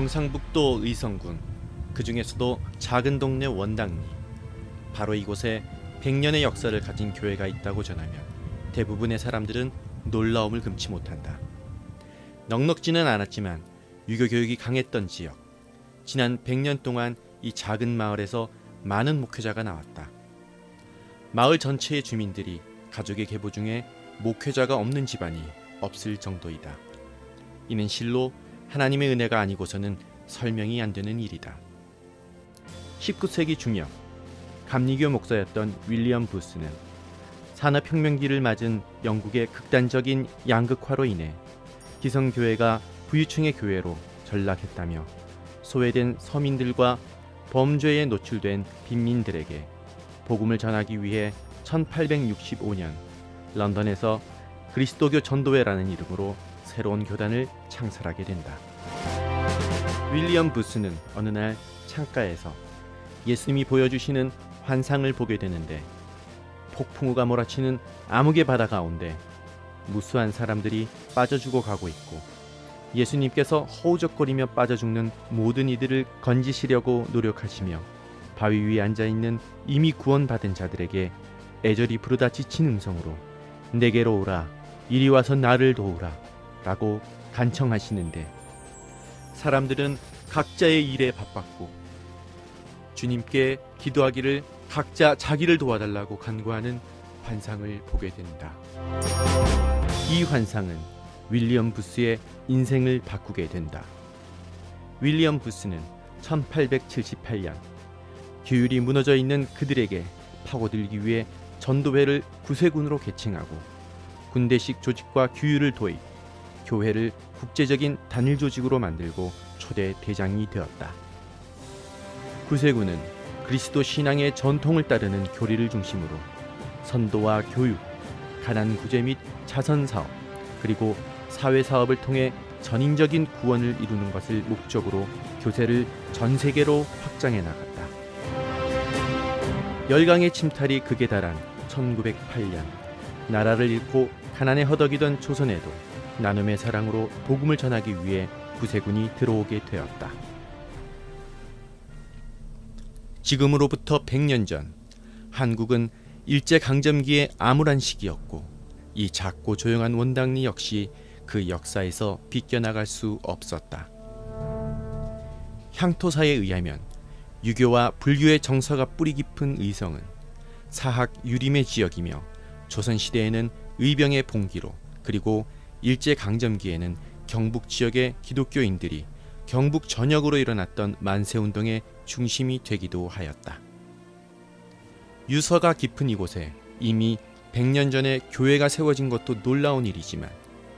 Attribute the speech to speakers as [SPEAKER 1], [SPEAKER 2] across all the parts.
[SPEAKER 1] 경상북도 의성군, 그 중에서도 작은 동네 원당리. 바로 이곳에 100년의 역사를 가진 교회가 있다고 전하면 대부분의 사람들은 놀라움을 금치 못한다. 넉넉지는 않았지만 유교 교육이 강했던 지역. 지난 100년 동안 이 작은 마을에서 많은 목회자가 나왔다. 마을 전체의 주민들이 가족의 계보 중에 목회자가 없는 집안이 없을 정도이다. 이는 실로 하나님의 은혜가 아니고서는 설명이 안 되는 일이다. 19세기 중엽 감리교 목사였던 윌리엄 부스는 산업혁명기를 맞은 영국의 극단적인 양극화로 인해 기성교회가 부유층의 교회로 전락했다며 소외된 서민들과 범죄에 노출된 빈민들에게 복음을 전하기 위해 1865년 런던에서 그리스도교 전도회라는 이름으로 새로운 교단을 창설하게 된다. 윌리엄 부스는 어느 날 창가에서 예수님이 보여주시는 환상을 보게 되는데, 폭풍우가 몰아치는 암흑의 바다 가운데 무수한 사람들이 빠져 죽어가고 있고, 예수님께서 허우적거리며 빠져 죽는 모든 이들을 건지시려고 노력하시며 바위 위에 앉아있는 이미 구원받은 자들에게 애절히 부르다 지친 음성으로 내게로 오라, 이리 와서 나를 도우라 라고 간청하시는데, 사람들은 각자의 일에 바빴고 주님께 기도하기를 각자 자기를 도와달라고 간구하는 환상을 보게 된다. 이 환상은 윌리엄 부스의 인생을 바꾸게 된다. 윌리엄 부스는 1878년 규율이 무너져 있는 그들에게 파고들기 위해 전도회를 구세군으로 개칭하고 군대식 조직과 규율을 도입, 교회를 국제적인 단일 조직으로 만들고 초대 대장이 되었다. 구세군은 그리스도 신앙의 전통을 따르는 교리를 중심으로 선도와 교육, 가난 구제 및 자선 사업, 그리고 사회 사업을 통해 전인적인 구원을 이루는 것을 목적으로 교세를 전 세계로 확장해 나갔다. 열강의 침탈이 극에 달한 1908년, 나라를 잃고 가난에 허덕이던 조선에도 나눔의 사랑으로 복음을 전하기 위해 구세군이 들어오게 되었다. 지금으로부터 100년 전, 한국은 일제강점기의 암울한 시기였고, 이 작고 조용한 원당리 역시 그 역사에서 비껴나갈 수 없었다. 향토사에 의하면 유교와 불교의 정서가 뿌리 깊은 의성은 사학 유림의 지역이며, 조선시대에는 의병의 봉기로, 그리고 일제강점기에는 경북 지역의 기독교인들이 경북 전역으로 일어났던 만세운동의 중심이 되기도 하였다. 유서가 깊은 이곳에 이미 100년 전에 교회가 세워진 것도 놀라운 일이지만,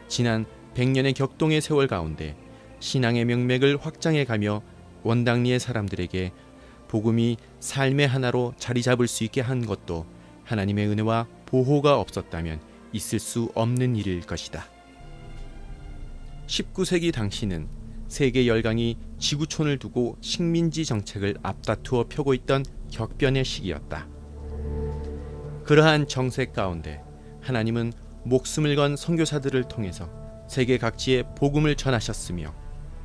[SPEAKER 1] 지난 100년의 격동의 세월 가운데 신앙의 명맥을 확장해가며 원당리의 사람들에게 복음이 삶의 하나로 자리 잡을 수 있게 한 것도 하나님의 은혜와 보호가 없었다면 있을 수 없는 일일 것이다. 19세기 당시는 세계 열강이 지구촌을 두고 식민지 정책을 앞다투어 펴고 있던 격변의 시기였다. 그러한 정색 가운데 하나님은 목숨을 건 선교사들을 통해서 세계 각지에 복음을 전하셨으며,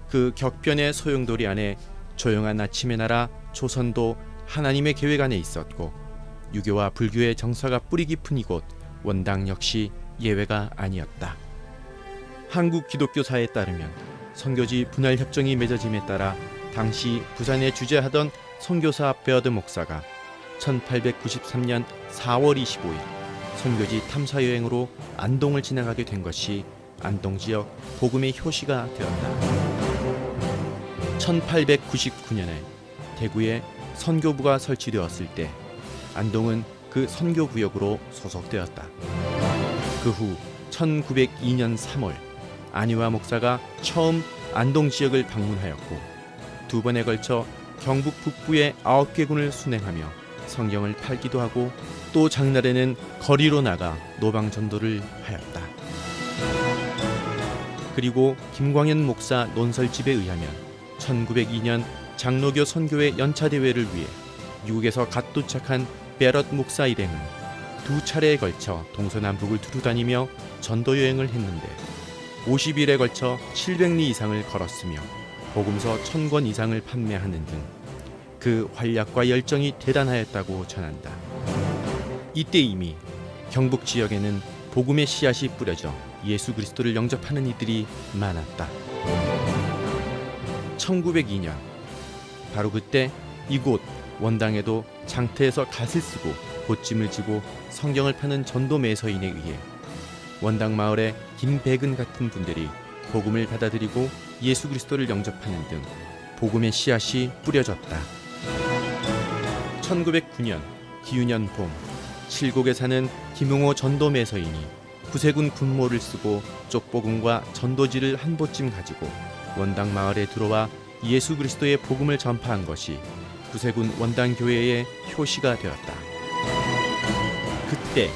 [SPEAKER 1] 그 격변의 소용돌이 안에 조용한 아침의 나라 조선도 하나님의 계획 안에 있었고, 유교와 불교의 정서가 뿌리 깊은 이곳 원당 역시 예외가 아니었다. 한국 기독교사에 따르면 선교지 분할 협정이 맺어짐에 따라 당시 부산에 주재하던 선교사 베어드 목사가 1893년 4월 25일 선교지 탐사 여행으로 안동을 지나가게 된 것이 안동 지역 복음의 효시가 되었다. 1899년에 대구에 선교부가 설치되었을 때 안동은 그 선교구역으로 소속되었다. 그 후 1902년 3월 안희화 목사가 처음 안동 지역을 방문하였고, 두 번에 걸쳐 경북 북부의 9개 군을 순행하며 성경을 팔기도 하고, 또 장날에는 거리로 나가 노방 전도를 하였다. 그리고 김광현 목사 논설집에 의하면 1902년 장로교 선교회 연차대회를 위해 미국에서 갓 도착한 베럿 목사 일행은 두 차례에 걸쳐 동서남북을 두루다니며 전도 여행을 했는데 50일에 걸쳐 700리 이상을 걸었으며 복음서 1000권 이상을 판매하는 등 그 활약과 열정이 대단하였다고 전한다. 이때 이미 경북 지역에는 복음의 씨앗이 뿌려져 예수 그리스도를 영접하는 이들이 많았다. 1902년 바로 그때 이곳 원당에도 장터에서 갓을 쓰고 보찜을 지고 성경을 파는 전도 매서인에 의해 원당 마을의 김백은 같은 분들이 복음을 받아들이고 예수 그리스도를 영접하는 등 복음의 씨앗이 뿌려졌다. 1909년 기유년 봄 칠곡에 사는 김용호 전도 매서인이 구세군 군모를 쓰고 쪽복음과 전도지를 한 보찜 가지고 원당 마을에 들어와 예수 그리스도의 복음을 전파한 것이 구세군 원당 교회의 표시가 되었다. 그때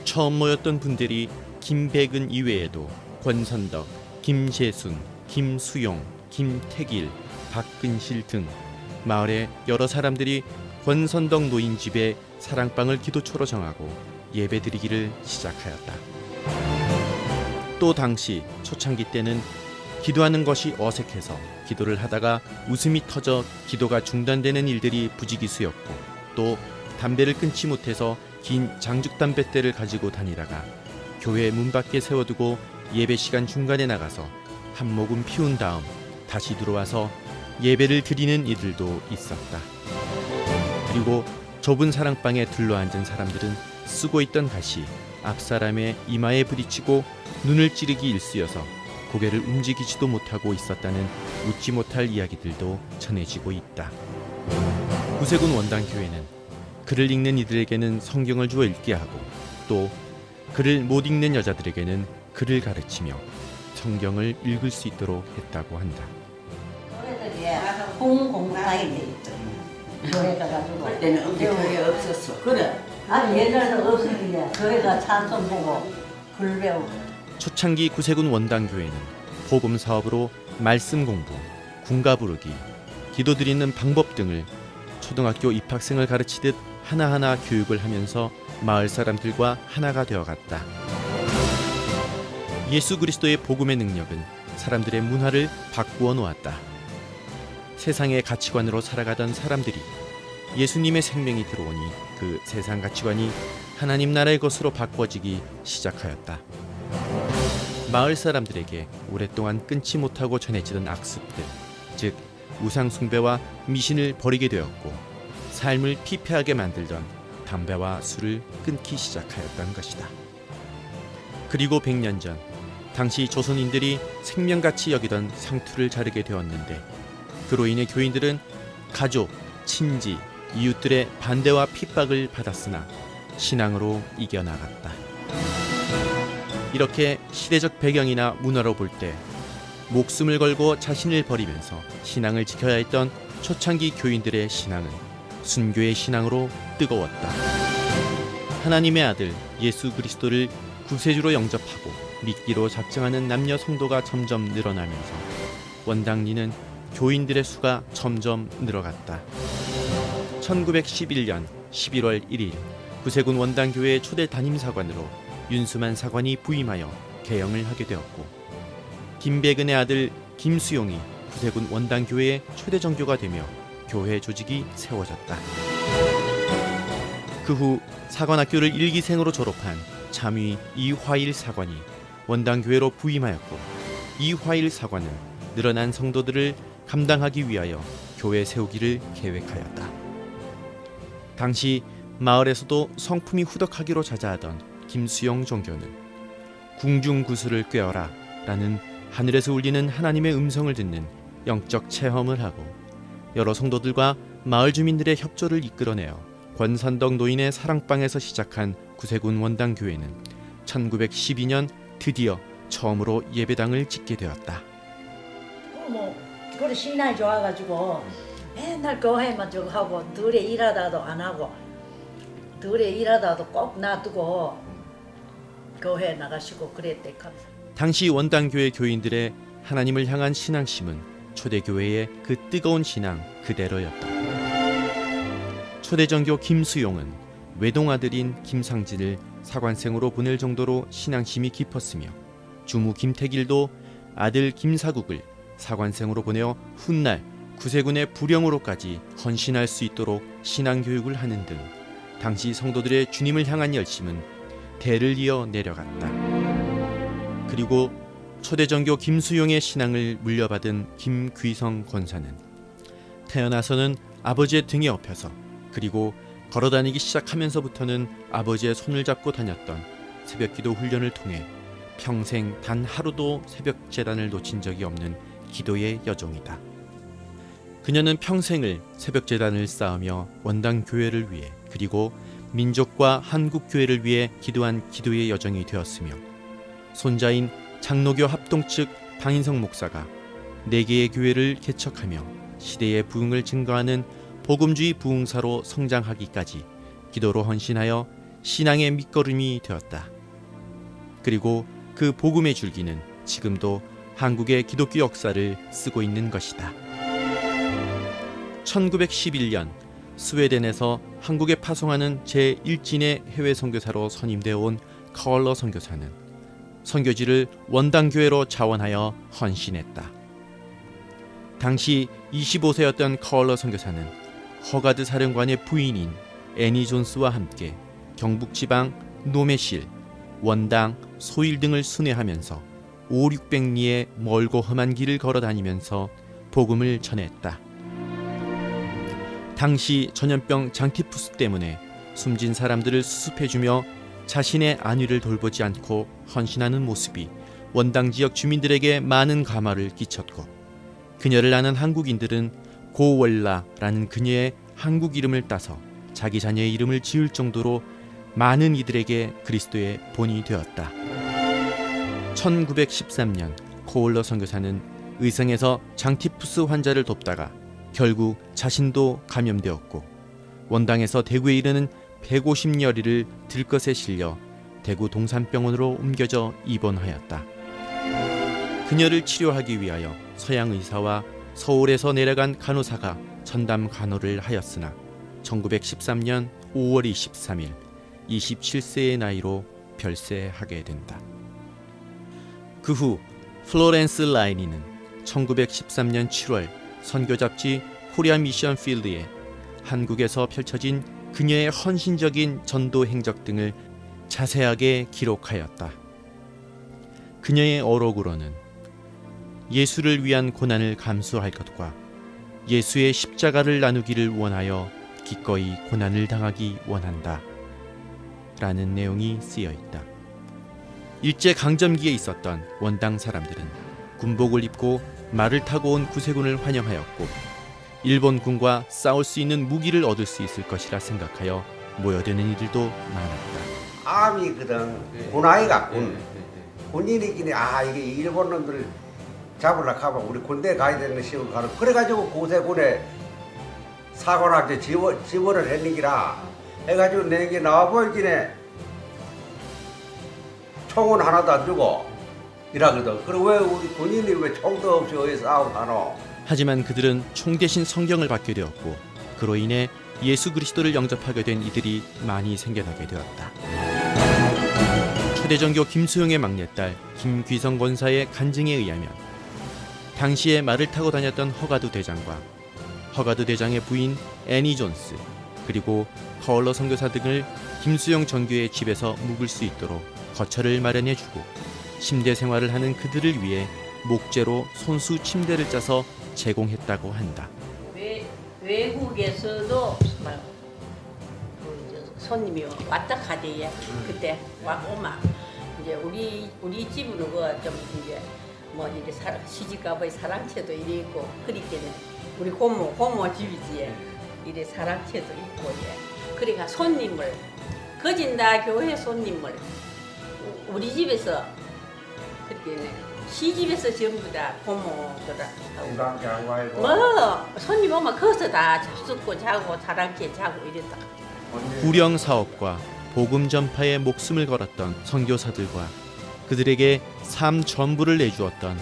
[SPEAKER 1] 처음 모였던 분들이 김백은 이외에도 권선덕, 김재순, 김수용, 김태길, 박근실 등 마을의 여러 사람들이 권선덕 노인 집에 사랑방을 기도초로 정하고 예배드리기를 시작하였다. 또 당시 초창기 때는 기도하는 것이 어색해서 기도를 하다가 웃음이 터져 기도가 중단되는 일들이 부지기수였고, 또 담배를 끊지 못해서 긴 장죽담뱃대를 가지고 다니다가 교회 문 밖에 세워두고 예배 시간 중간에 나가서 한 모금 피운 다음 다시 들어와서 예배를 드리는 이들도 있었다. 그리고 좁은 사랑방에 둘러앉은 사람들은 쓰고 있던 갓이 앞사람의 이마에 부딪히고 눈을 찌르기 일쑤여서 고개를 움직이지도 못하고 있었다는 웃지 못할 이야기들도 전해지고 있다. 구세군 원당교회는 글을 읽는 이들에게는 성경을 주어 읽게 하고, 또 글을 못 읽는 여자들에게는 글을 가르치며 성경을 읽을 수 있도록 했다고 한다.
[SPEAKER 2] 너네들이 공공당이 돼 있죠. 교회 가가지고
[SPEAKER 3] 그때는 엄청 교회 없었어.
[SPEAKER 2] 그래. 아니 옛날에는 없으니까 교회가 찬송 보고 글 배우고.
[SPEAKER 1] 초창기 구세군 원당교회는 복음 사업으로 말씀 공부, 군가 부르기, 기도 드리는 방법 등을 초등학교 입학생을 가르치듯 하나하나 교육을 하면서 마을 사람들과 하나가 되어갔다. 예수 그리스도의 복음의 능력은 사람들의 문화를 바꾸어 놓았다. 세상의 가치관으로 살아가던 사람들이 예수님의 생명이 들어오니 그 세상 가치관이 하나님 나라의 것으로 바꿔지기 시작하였다. 마을 사람들에게 오랫동안 끊지 못하고 전해지던 악습들, 즉 우상 숭배와 미신을 버리게 되었고, 삶을 피폐하게 만들던 담배와 술을 끊기 시작하였던 것이다. 그리고 100년 전 당시 조선인들이 생명같이 여기던 상투를 자르게 되었는데, 그로 인해 교인들은 가족, 친지, 이웃들의 반대와 핍박을 받았으나 신앙으로 이겨나갔다. 이렇게 시대적 배경이나 문화로 볼 때 목숨을 걸고 자신을 버리면서 신앙을 지켜야 했던 초창기 교인들의 신앙은 순교의 신앙으로 뜨거웠다. 하나님의 아들 예수 그리스도를 구세주로 영접하고 믿기로 작정하는 남녀 성도가 점점 늘어나면서 원당리는 교인들의 수가 점점 늘어갔다. 1911년 11월 1일 구세군 원당교회의 초대 담임사관으로 윤수만 사관이 부임하여 개영을 하게 되었고, 김백은의 아들 김수용이 구세군 원당교회의 초대 정교가 되며 교회 조직이 세워졌다. 그 후 사관학교를 일기생으로 졸업한 참의 이화일 사관이 원당교회로 부임하였고, 이화일 사관은 늘어난 성도들을 감당하기 위하여 교회 세우기를 계획하였다. 당시 마을에서도 성품이 후덕하기로 자자하던 김수영 종교는 궁중구슬을 꿰어라 라는 하늘에서 울리는 하나님의 음성을 듣는 영적 체험을 하고, 여러 성도들과 마을 주민들의 협조를 이끌어내어 권선덕 노인의 사랑방에서 시작한 구세군 원당교회는 1912년 드디어 처음으로 예배당을 짓게 되었다.
[SPEAKER 2] 그래 신앙이 좋아가지고 맨날 교회만 저거 하고 들에 일하다도 안 하고 들에 일하다도 꼭 놔두고 교회 나가시고 그랬대.
[SPEAKER 1] 당시 원당교회 교인들의 하나님을 향한 신앙심은 초대교회의 그 뜨거운 신앙 그대로였다. 초대정교 김수용은 외동아들인 김상진을 사관생으로 보낼 정도로 신앙심이 깊었으며, 주무 김태길도 아들 김사국을 사관생으로 보내어 훗날 구세군의 부령으로까지 헌신할 수 있도록 신앙교육을 하는 등 당시 성도들의 주님을 향한 열심은 대를 이어 내려갔다. 그리고 초대정교 김수용의 신앙을 물려받은 김귀성 권사는 태어나서는 아버지의 등에 업혀서 그리고 걸어다니기 시작하면서부터는 아버지의 손을 잡고 다녔던 새벽기도 훈련을 통해 평생 단 하루도 새벽 제단을 놓친 적이 없는 기도의 여종이다. 그녀는 평생을 새벽 제단을 쌓으며 원당 교회를 위해 그리고 민족과 한국 교회를 위해 기도한 기도의 여정이 되었으며 손자인 장로교 합동 측 방인성 목사가 4개의 교회를 개척하며 시대의 부흥을 증거하는 복음주의 부흥사로 성장하기까지 기도로 헌신하여 신앙의 밑거름이 되었다. 그리고 그 복음의 줄기는 지금도 한국의 기독교 역사를 쓰고 있는 것이다. 1911년 스웨덴에서 한국에 파송하는 제1진의 해외 선교사로 선임되어 온 카월러 선교사는 선교지를 원당교회로 자원하여 헌신했다. 당시 25세였던 카월러 선교사는 허가드 사령관의 부인인 애니 존스와 함께 경북지방 노메실, 원당, 소일 등을 순회하면서 5,600리의 멀고 험한 길을 걸어다니면서 복음을 전했다. 당시 전염병 장티푸스 때문에 숨진 사람들을 수습해주며 자신의 안위를 돌보지 않고 헌신하는 모습이 원당 지역 주민들에게 많은 감화를 끼쳤고 그녀를 아는 한국인들은 고월라라는 그녀의 한국 이름을 따서 자기 자녀의 이름을 지을 정도로 많은 이들에게 그리스도의 본이 되었다. 1913년 코올러 선교사는 의성에서 장티푸스 환자를 돕다가 결국 자신도 감염되었고 원당에서 대구에 이르는 150여리를 들것에 실려 대구 동산병원으로 옮겨져 입원하였다. 그녀를 치료하기 위하여 서양 의사와 서울에서 내려간 간호사가 전담 간호를 하였으나 1913년 5월 23일 27세의 나이로 별세하게 된다. 그 후 플로렌스 라이니는 1913년 7월 선교 잡지 코리아 미션 필드에 한국에서 펼쳐진 그녀의 헌신적인 전도 행적 등을 자세하게 기록하였다. 그녀의 어록으로는 예수를 위한 고난을 감수할 것과 예수의 십자가를 나누기를 원하여 기꺼이 고난을 당하기 원한다 라는 내용이 쓰여 있다. 일제 강점기에 있었던 원당 사람들은 군복을 입고 말을 타고 온 구세군을 환영하였고 일본군과 싸울 수 있는 무기를 얻을 수 있을 것이라 생각하여 모여드는 이들도 많았다.
[SPEAKER 4] 암이거든. 군아이가 군. 군인이긴 해. 아 이게 일본 놈들 잡으려고 하면 우리 군대 가야 되는 시골 가는. 그래가지고 구세군에 사관학교 지원을 했는 기라 해가지고 내게 나와보이기네 총은 하나도 안 주고 이라거든. 그럼 왜 우리 군인이 왜 총도 없이 어디 싸우고 하노? 하지만
[SPEAKER 1] 그들은 총 대신 성경을 받게 되었고 그로 인해 예수 그리스도를 영접하게 된 이들이 많이 생겨나게 되었다. 초대정교 김수용의 막내딸 김귀성 권사의 간증에 의하면 당시에 말을 타고 다녔던 허가두 대장과 허가두 대장의 부인 애니 존스 그리고 카월러 선교사 등을 김수용 전교의 집에서 묵을 수 있도록 거처를 마련해주고 침대 생활을 하는 그들을 위해 목재로 손수 침대를 짜서 제공했다고 한다.
[SPEAKER 2] 외국에서도 막 손님이 왔다 가대요. 그때 와고마 이제 우리 집은 그좀 이제 뭐 이래 시집가봐야 사랑채도 이래 있고 그러니까는 우리 고모 집이지 이래 사랑채도 있고 예. 그러니까 손님을 거진다 교회 손님을 우리 집에서 그렇게 시집에서 전부 다 고모들아 뭐 손님 오면 거기서 다 잡숫고 자고 사랑채 자고 이랬다.
[SPEAKER 1] 구령 사업과 복음 전파에 목숨을 걸었던 선교사들과 그들에게 삶 전부를 내주었던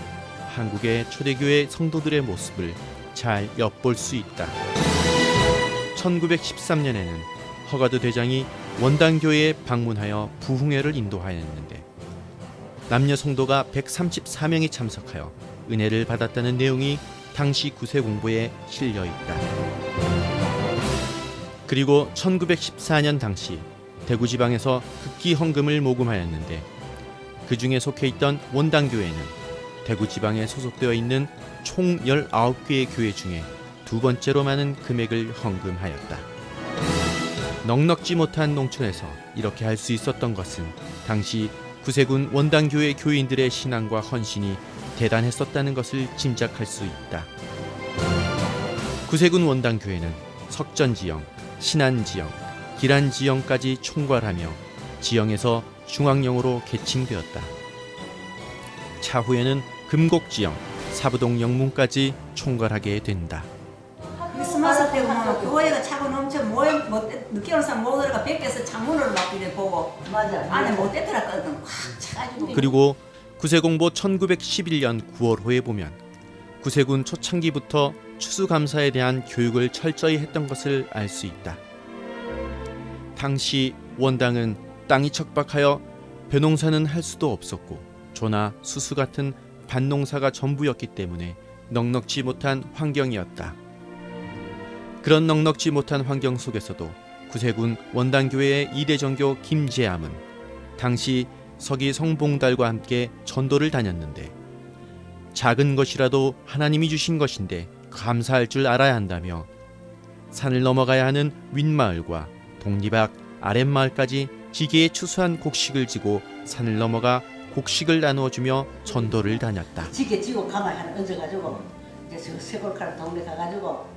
[SPEAKER 1] 한국의 초대교회 성도들의 모습을 잘 엿볼 수 있다. 1913년에는 허가두 대장이 원당교회에 방문하여 부흥회를 인도하였는데 남녀 성도가 134명이 참석하여 은혜를 받았다는 내용이 당시 구세공보에 실려 있다. 그리고 1914년 당시 대구 지방에서 극기 헌금을 모금하였는데 그 중에 속해 있던 원당교회는 대구 지방에 소속되어 있는 총 19개의 교회 중에 두 번째로 많은 금액을 헌금하였다. 넉넉지 못한 농촌에서 이렇게 할 수 있었던 것은 당시 구세군 원당교회 교인들의 신앙과 헌신이 대단했었다는 것을 짐작할 수 있다. 구세군 원당교회는 석전지영, 신안지영, 기란지영까지 총괄하며 지영에서 중앙영으로 개칭되었다. 차후에는 금곡지영, 사부동 영문까지 총괄하게 된다.
[SPEAKER 5] 크리스마스 때 보면 교회가 차고 넘쳐 모임 늦게 오는 사람 못 들어가 밖에서 창문으로 막 이래 보고
[SPEAKER 3] 맞아.
[SPEAKER 5] 안에 못 되더라거든. 확 차가지고.
[SPEAKER 1] 그리고 구세공보 1911년 9월호에 보면 구세군 초창기부터 추수감사에 대한 교육을 철저히 했던 것을 알 수 있다. 당시 원당은 땅이 척박하여 벼농사는 할 수도 없었고 조나 수수 같은 밭농사가 전부였기 때문에 넉넉지 못한 환경이었다. 그런 넉넉지 못한 환경 속에서도 구세군 원당교회의 이대정교 김재암은 당시 서기 성봉달과 함께 전도를 다녔는데 작은 것이라도 하나님이 주신 것인데 감사할 줄 알아야 한다며 산을 넘어가야 하는 윗마을과 동리박 아랫마을까지 지게에 추수한 곡식을 지고 산을 넘어가 곡식을 나누어주며 전도를 다녔다.
[SPEAKER 5] 지게 지고 가마에 하나 얹어가지고 이제 저 세골카를 동네 가가지고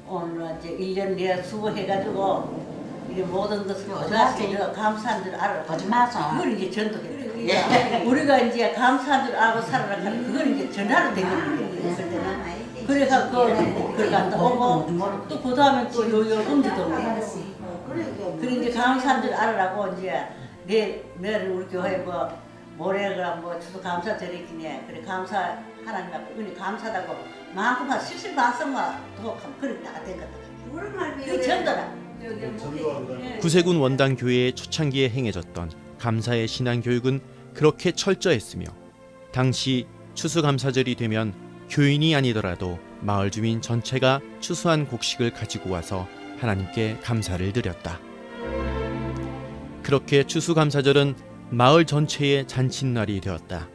[SPEAKER 5] 오늘 이제 1년 내에 수고해가지고 이게 모든 것을 고생하시 감사한 줄 알아.
[SPEAKER 3] 거짓말하지.
[SPEAKER 5] 그걸 이제 전도해. 우리가 이제 감사한 줄 알고 살아라 하는 그걸 이제 전하로 된 거예요. 그럴 때는. 그래서 그걸 갖다 오고 또 그 다음에 또 요요 음주도 오고. 그리고 이제 감사한 줄 알으라고 이제 내일 우리 교회 뭐 모래가 뭐 주도 감사 드리기네. 그래 감사 하나님 앞에 은혜 감사하다고 마음껏 한 실실 반성만 더 그렇게 다된 거다. 이 전도라.
[SPEAKER 1] 구세군 원당교회의 초창기에 행해졌던 감사의 신앙 교육은 그렇게 철저했으며 당시 추수감사절이 되면 교인이 아니더라도 마을 주민 전체가 추수한 곡식을 가지고 와서 하나님께 감사를 드렸다. 그렇게 추수감사절은 마을 전체의 잔칫날이 되었다.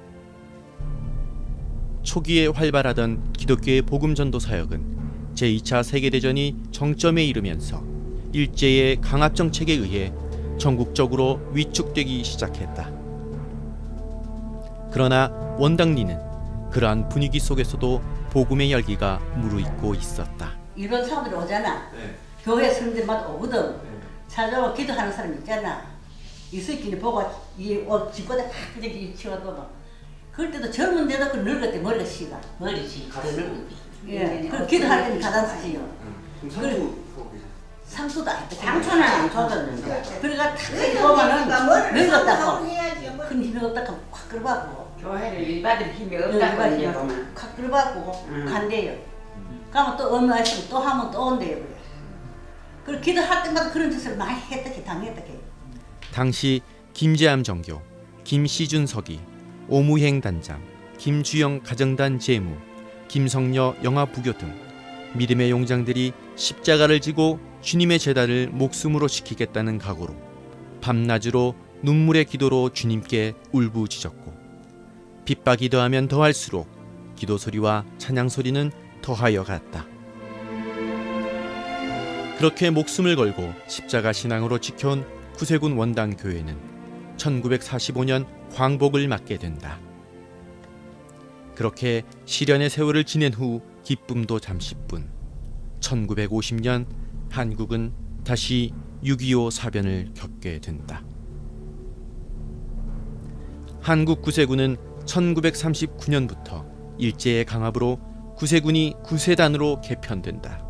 [SPEAKER 1] 초기에 활발하던 기독교의 복음전도 사역은 제2차 세계대전이 정점에 이르면서 일제의 강압정책에 의해 전국적으로 위축되기 시작했다. 그러나 원당리는 그러한 분위기 속에서도 복음의 열기가 무르익고 있었다.
[SPEAKER 5] 이런 사람들이 오잖아. 교회 선생님마다 오거든. 찾아와 기도하는 사람 있잖아. 이 새끼를 보고 이 집보다 탁 그렇게 치워도 그럴 때도 젊은데도 그 늙을 때 머리가 씨가.
[SPEAKER 3] 머리지. 가서 늙었지.
[SPEAKER 5] 예. 그 기도할 때는 가단쓰지요. 상수도 안 돼.
[SPEAKER 3] 상처는 안 줬었는데.
[SPEAKER 5] 그러니까 탁 보면은 늙었다고. 큰 힘이 없다고 확 끌어받고.
[SPEAKER 3] 교회를 일받을 힘이 없다고 이제 보면.
[SPEAKER 5] 확 끌어받고 간대요. 가면 또 어느 아시고 또 하면 또 온대요. 그래. 그리고 기도할 때마다 그런 짓을 많이 했다 당했다 해.
[SPEAKER 1] 당시 김재암 정교, 김시준 서기, 오무행 단장, 김주영 가정단 재무, 김성녀 영화부교 등 믿음의 용장들이 십자가를 지고 주님의 제단을 목숨으로 지키겠다는 각오로 밤낮으로 눈물의 기도로 주님께 울부짖었고 빗박이 더하면 더할수록 기도 소리와 찬양 소리는 더하여 갔다. 그렇게 목숨을 걸고 십자가 신앙으로 지켜온 구세군 원당교회는 1945년 광복을 맞게 된다. 그렇게 시련의 세월을 지낸 후 기쁨도 잠시뿐 1950년 한국은 다시 6.25 사변을 겪게 된다. 한국 구세군은 1939년부터 일제의 강압으로 구세군이 구세단으로 개편된다.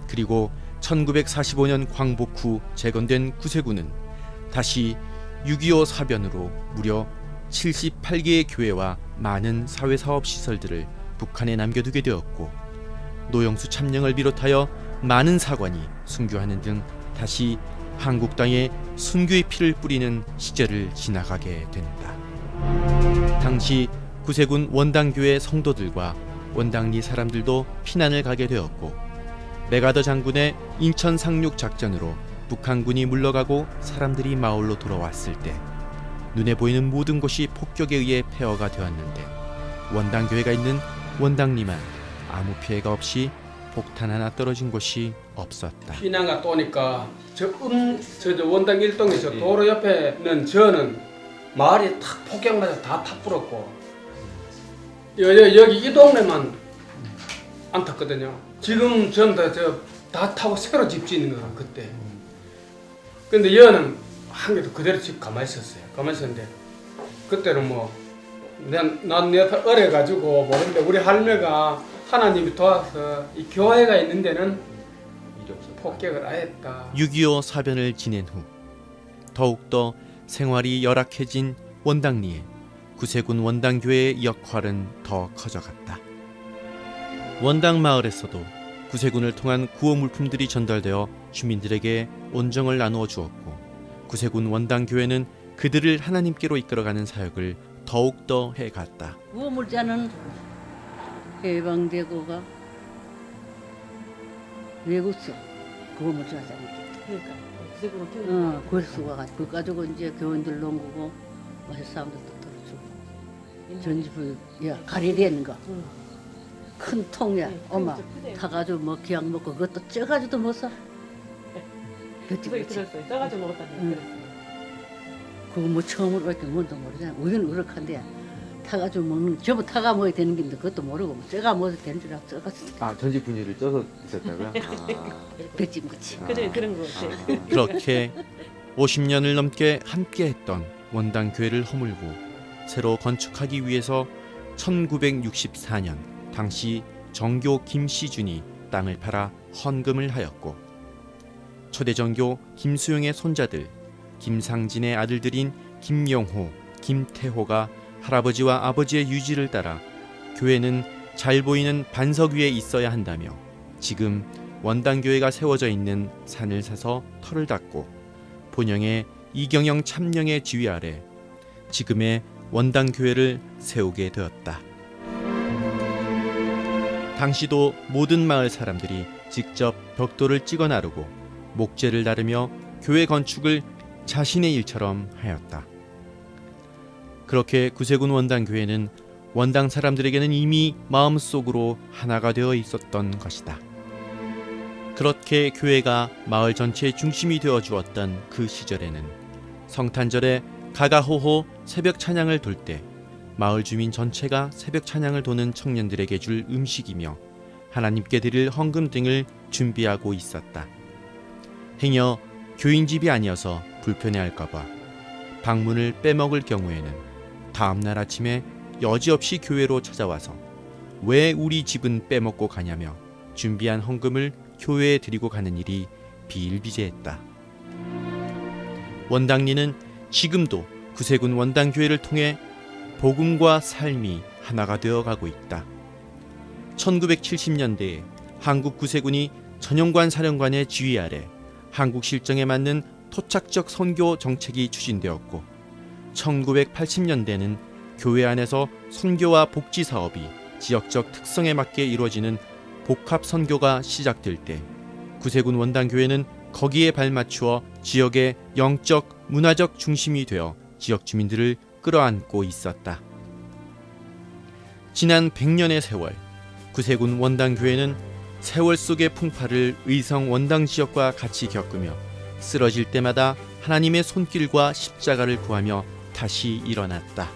[SPEAKER 1] 그리고 1945년 광복 후 재건된 구세군은 다시 6.25 사변으로 무려 78개의 교회와 많은 사회사업 시설들을 북한에 남겨두게 되었고 노영수 참령을 비롯하여 많은 사관이 순교하는 등 다시 한국 땅에 순교의 피를 뿌리는 시절을 지나가게 된다. 당시 구세군 원당교회 성도들과 원당리 사람들도 피난을 가게 되었고 메가더 장군의 인천 상륙 작전으로 북한군이 물러가고 사람들이 마을로 돌아왔을 때 눈에 보이는 모든 곳이 폭격에 의해 폐허가 되었는데 원당교회가 있는 원당리만 아무 피해가 없이 폭탄 하나 떨어진 곳이 없었다.
[SPEAKER 6] 피난가 또 오니까 저 원당 일동에 저 도로 옆에는 저는 마을이 탁 폭격 맞아 다 탁 불었고 여기 이 동네만 안 탔거든요. 지금 전부 다 타고 새로 집 짓는 거야 그때. 근데 여는 한 개도 그대로 집 가만히 있었어요. 가만히 있었는데 그때는 난 옆에 어려가지고 모르는데 우리 할매가 하나님이 도와서 이 교회가 있는 데는 폭격을 안 했다.
[SPEAKER 1] 6.25 사변을 지낸 후 더욱더 생활이 열악해진 원당리에 구세군 원당교회의 역할은 더 커져갔다. 원당 마을에서도 구세군을 통한 구호 물품들이 전달되어 주민들에게 온정을 나누어 주었고 구세군 원당교회는 그들을 하나님께로 이끌어가는 사역을 더욱더 해갔다.
[SPEAKER 5] 구호물자는 해방되고가 외국서 구호물자잖아.
[SPEAKER 2] 그러니까 구세군을
[SPEAKER 5] 그래서 와가지고 그거 가지고 이제 교인들 농구고 사람들도 들어주고 전지부 가리되는 거. 큰 통이야, 엄마 타가지고 뭐 기약 먹고 그것도 쪄가지고도 못 사. 그치.
[SPEAKER 2] 들었어요. 떠가지고 먹었다는
[SPEAKER 5] 그거 뭐 처음으로 이렇게 뭔도 모르잖아. 우리는 그렇한데 타가지고 먹는 전부 타가 먹어야 되는 게 있는데 그것도 모르고 뭐 쪄가 먹어도 되는 줄 알고 쪄가
[SPEAKER 1] 전직 분위를 쪄서 있었다고요?
[SPEAKER 5] 배찜 그치.
[SPEAKER 2] 그래 그런 거 같아.
[SPEAKER 1] 그렇게 50년을 넘게 함께했던 원당교회를 허물고 새로 건축하기 위해서 1964년 당시 정교 김시준이 땅을 팔아 헌금을 하였고 초대정교 김수용의 손자들 김상진의 아들들인 김영호, 김태호가 할아버지와 아버지의 유지를 따라 교회는 잘 보이는 반석 위에 있어야 한다며 지금 원당교회가 세워져 있는 산을 사서 터를 닦고 본영의 이경영 참령의 지휘 아래 지금의 원당교회를 세우게 되었다. 당시도 모든 마을 사람들이 직접 벽돌을 찍어 나르고 목재를 나르며 교회 건축을 자신의 일처럼 하였다. 그렇게 구세군 원당교회는 원당 사람들에게는 이미 마음속으로 하나가 되어 있었던 것이다. 그렇게 교회가 마을 전체의 중심이 되어 주었던 그 시절에는 성탄절에 가가호호 새벽 찬양을 돌 때 마을 주민 전체가 새벽 찬양을 도는 청년들에게 줄 음식이며 하나님께 드릴 헌금 등을 준비하고 있었다. 행여 교인집이 아니어서 불편해할까봐 방문을 빼먹을 경우에는 다음날 아침에 여지없이 교회로 찾아와서 왜 우리 집은 빼먹고 가냐며 준비한 헌금을 교회에 드리고 가는 일이 비일비재했다. 원당리는 지금도 구세군 원당교회를 통해 복음과 삶이 하나가 되어가고 있다. 1970년대에 한국 구세군이 전영관 사령관의 지휘 아래 한국 실정에 맞는 토착적 선교 정책이 추진되었고 1980년대는 교회 안에서 선교와 복지 사업이 지역적 특성에 맞게 이루어지는 복합 선교가 시작될 때 구세군 원당교회는 거기에 발맞추어 지역의 영적, 문화적 중심이 되어 지역 주민들을 끌어안고 있었다. 지난 100년의 세월, 구세군 원당교회는 세월 속의 풍파를 의성 원당 지역과 같이 겪으며 쓰러질 때마다 하나님의 손길과 십자가를 구하며 다시 일어났다.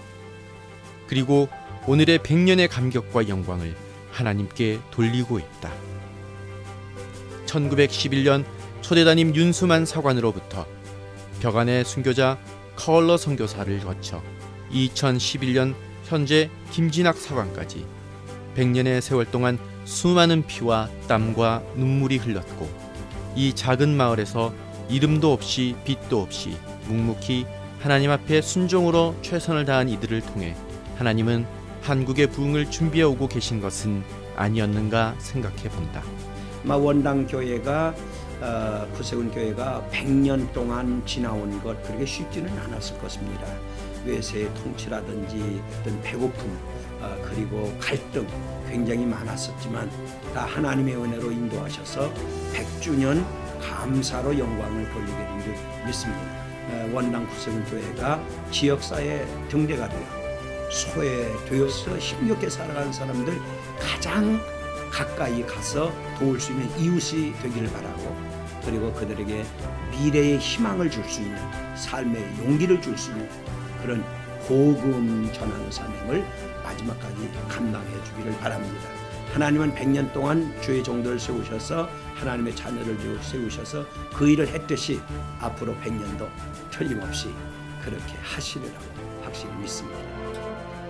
[SPEAKER 1] 그리고 오늘의 100년의 감격과 영광을 하나님께 돌리고 있다. 1911년 초대담임 윤수만 사관으로부터 벽안의 순교자 커얼러 선교사를 거쳐 2011년 현재 김진학 사관까지 100년의 세월 동안 수많은 피와 땀과 눈물이 흘렀고 이 작은 마을에서 이름도 없이 빛도 없이 묵묵히 하나님 앞에 순종으로 최선을 다한 이들을 통해 하나님은 한국의 부흥을 준비해 오고 계신 것은 아니었는가 생각해 본다.
[SPEAKER 7] 원당 교회가 구세군 교회가 100년 동안 지나온 것 그렇게 쉽지는 않았을 것입니다. 외세의 통치라든지 어떤 배고픔 그리고 갈등 굉장히 많았었지만 다 하나님의 은혜로 인도하셔서 100주년 감사로 영광을 돌리게 된 줄 믿습니다. 원당 구세군 교회가 지역사회 등대가 되어 소외되어서 힘겹게 살아가는 사람들 가장 가까이 가서 도울 수 있는 이웃이 되기를 바라고, 그리고 그들에게 미래의 희망을 줄 수 있는, 삶의 용기를 줄 수 있는 그런 복음 전하는 사명을 마지막까지 감당해 주기를 바랍니다. 하나님은 100년 동안 주의 종들을 세우셔서 하나님의 자녀를 세우셔서 그 일을 했듯이 앞으로 100년도 틀림없이 그렇게 하시리라고 확실히 믿습니다.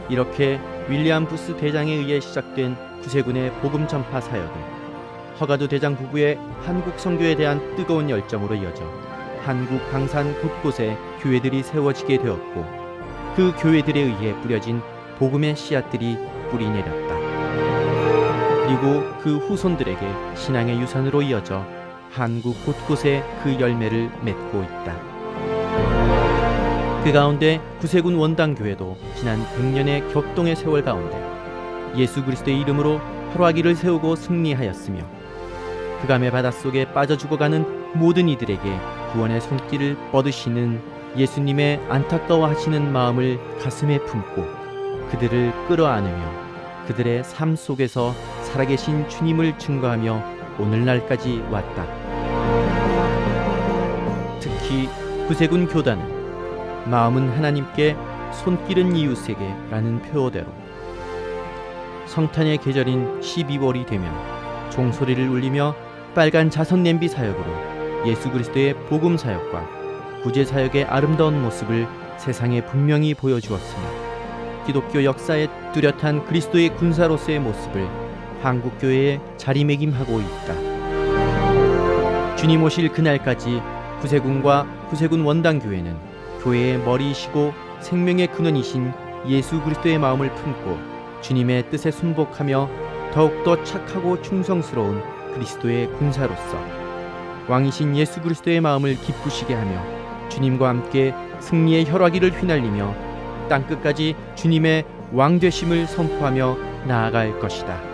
[SPEAKER 1] 이렇게 윌리엄 부스 대장에 의해 시작된 구세군의 복음 전파 사역은 허가두 대장 부부의 한국 선교에 대한 뜨거운 열정으로 이어져 한국 강산 곳곳에 교회들이 세워지게 되었고, 그 교회들에 의해 뿌려진 복음의 씨앗들이 뿌리 내렸다. 그리고 그 후손들에게 신앙의 유산으로 이어져 한국 곳곳에 그 열매를 맺고 있다. 그 가운데 구세군 원당교회도 지난 100년의 격동의 세월 가운데 예수 그리스도의 이름으로 활화기를 세우고 승리하였으며, 흑암의 바닷속에 빠져 죽어가는 모든 이들에게 구원의 손길을 뻗으시는 예수님의 안타까워하시는 마음을 가슴에 품고 그들을 끌어안으며 그들의 삶 속에서 살아계신 주님을 증거하며 오늘날까지 왔다. 특히 구세군 교단은 마음은 하나님께 손길은 이웃에게 라는 표어대로 성탄의 계절인 12월이 되면 종소리를 울리며 빨간 자선 냄비 사역으로 예수 그리스도의 복음 사역과 구제 사역의 아름다운 모습을 세상에 분명히 보여주었으며, 기독교 역사의 뚜렷한 그리스도의 군사로서의 모습을 한국 교회에 자리매김하고 있다. 주님 오실 그날까지 구세군과 구세군 원당교회는 교회의 머리이시고 생명의 근원이신 예수 그리스도의 마음을 품고 주님의 뜻에 순복하며 더욱더 착하고 충성스러운 그리스도의 군사로서 왕이신 예수 그리스도의 마음을 기쁘시게 하며 주님과 함께 승리의 혈화기를 휘날리며 땅끝까지 주님의 왕되심을 선포하며 나아갈 것이다.